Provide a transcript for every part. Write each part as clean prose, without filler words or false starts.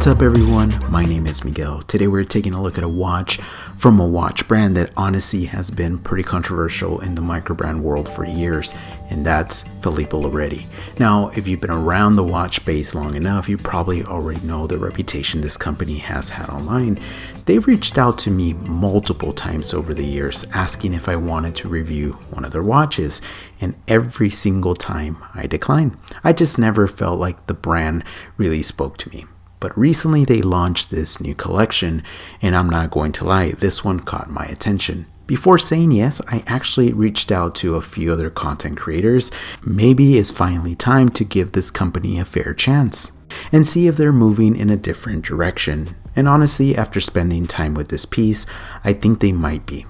What's up everyone, my name is Miguel. Today we're taking a look at a watch from a watch brand that honestly has been pretty controversial in the microbrand world for years, and that's Filippo Loretti. Now, if you've been around the watch space long enough, you probably already know the reputation this company has had online. They've reached out to me multiple times over the years asking if I wanted to review one of their watches, and every single time I declined. I just never felt like the brand really spoke to me. But recently they launched this new collection, and I'm not going to lie, this one caught my attention. Before saying yes, I actually reached out to a few other content creators. Maybe it's finally time to give this company a fair chance and see if they're moving in a different direction. And honestly, after spending time with this piece, I think they might be.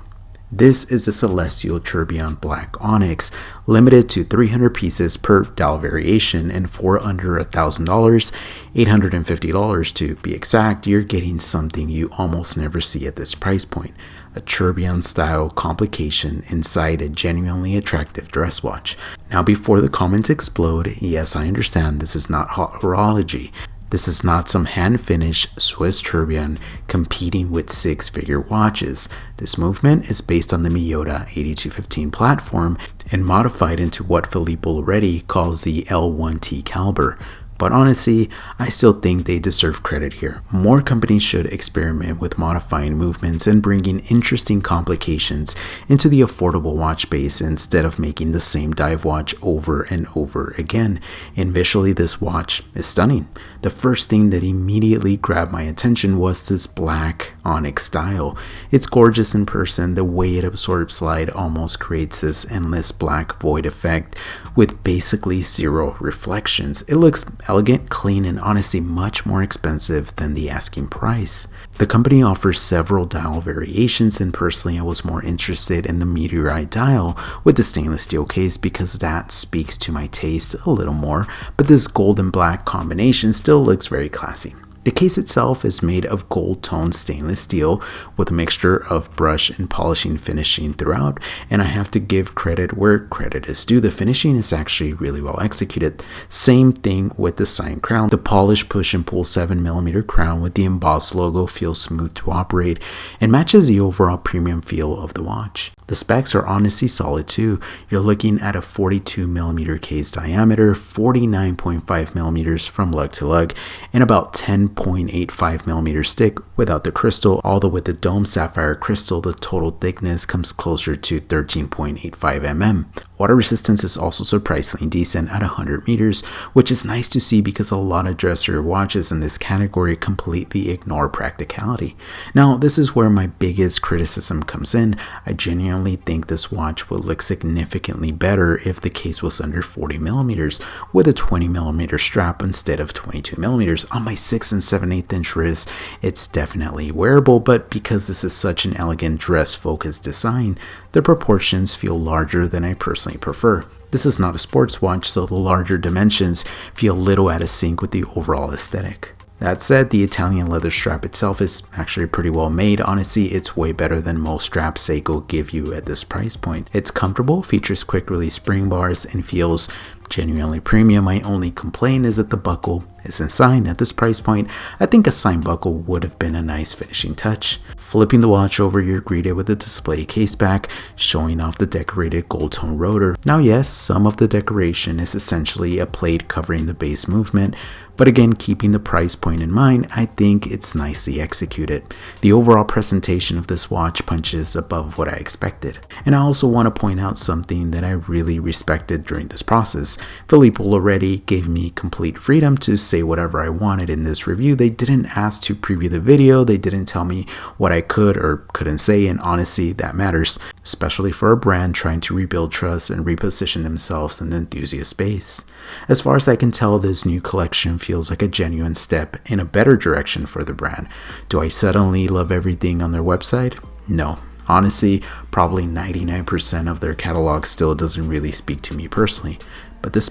This is the Celestial Tourbillon Black Onyx, limited to 300 pieces per dial variation, and for under $1,000, $850 to be exact, you're getting something you almost never see at this price point. A tourbillon style complication inside a genuinely attractive dress watch. Now before the comments explode, yes, I understand this is not horology. This is not some hand-finished Swiss tourbillon competing with six-figure watches. This movement is based on the Miyota 8215 platform and modified into what Filippo Loretti calls the L1T caliber. But honestly, I still think they deserve credit here. More companies should experiment with modifying movements and bringing interesting complications into the affordable watch space instead of making the same dive watch over and over again. And visually, this watch is stunning. The first thing that immediately grabbed my attention was this black onyx style. It's gorgeous in person. The way it absorbs light almost creates this endless black void effect with basically zero reflections. It looks elegant, clean, and honestly much more expensive than the asking price. The company offers several dial variations, and personally I was more interested in the meteorite dial with the stainless steel case because that speaks to my taste a little more, but this gold and black combination still looks very classy. The case itself is made of gold-toned stainless steel with a mixture of brush and polishing finishing throughout, and I have to give credit where credit is due. The finishing is actually really well executed. Same thing with the sign crown. The polished push and pull 7mm crown with the embossed logo feels smooth to operate and matches the overall premium feel of the watch. The specs are honestly solid too. You're looking at a 42mm case diameter, 49.5mm from lug to lug, and about 10.85mm stick without the crystal. Although with the dome sapphire crystal, the total thickness comes closer to 13.85mm. Water resistance is also surprisingly decent at 100 meters, which is nice to see because a lot of dressier watches in this category completely ignore practicality. Now, this is where my biggest criticism comes in. I genuinely think this watch would look significantly better if the case was under 40mm with a 20mm strap instead of 22mm. On my 6 7/8 inch wrist, it's definitely wearable, but because this is such an elegant dress-focused design, the proportions feel larger than I personally prefer. This is not a sports watch, so the larger dimensions feel little out of sync with the overall aesthetic. That said, the Italian leather strap itself is actually pretty well made. Honestly, it's way better than most straps Seiko give you at this price point. It's comfortable, features quick release spring bars, and feels genuinely premium. My only complaint is that the buckle isn't signed. At this price point, I think a signed buckle would have been a nice finishing touch. Flipping the watch over, you're greeted with a display case back showing off the decorated gold tone rotor. Now yes, some of the decoration is essentially a plate covering the base movement, but again, keeping the price point in mind, I think it's nicely executed. The overall presentation of this watch punches above what I expected. And I also want to point out something that I really respected during this process. Filippo Loretti gave me complete freedom to say whatever I wanted in this review. They didn't ask to preview the video, they didn't tell me what I could or couldn't say, and honestly, that matters, especially for a brand trying to rebuild trust and reposition themselves in the enthusiast space. As far as I can tell, this new collection feels like a genuine step in a better direction for the brand. Do I suddenly love everything on their website? No. Honestly, probably 99% of their catalog still doesn't really speak to me personally. But this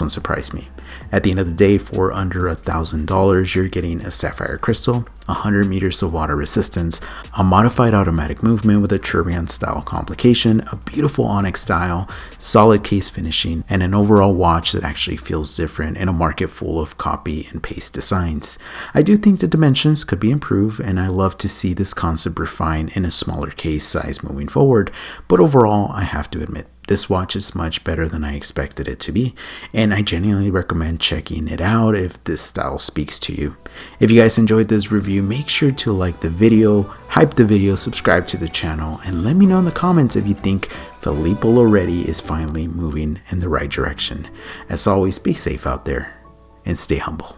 one surprised me. At the end of the day, for under $1,000, you're getting a sapphire crystal, 100 meters of water resistance, a modified automatic movement with a tourbillon style complication, a beautiful ONYX style, solid case finishing, and an overall watch that actually feels different in a market full of copy and paste designs. I do think the dimensions could be improved, and I love to see this concept refined in a smaller case size moving forward, but overall, I have to admit, this watch is much better than I expected it to be, and I genuinely recommend checking it out if this style speaks to you. If you guys enjoyed this review, make sure to like the video, hype the video, subscribe to the channel, and let me know in the comments if you think Filippo Loretti is finally moving in the right direction. As always, be safe out there and stay humble.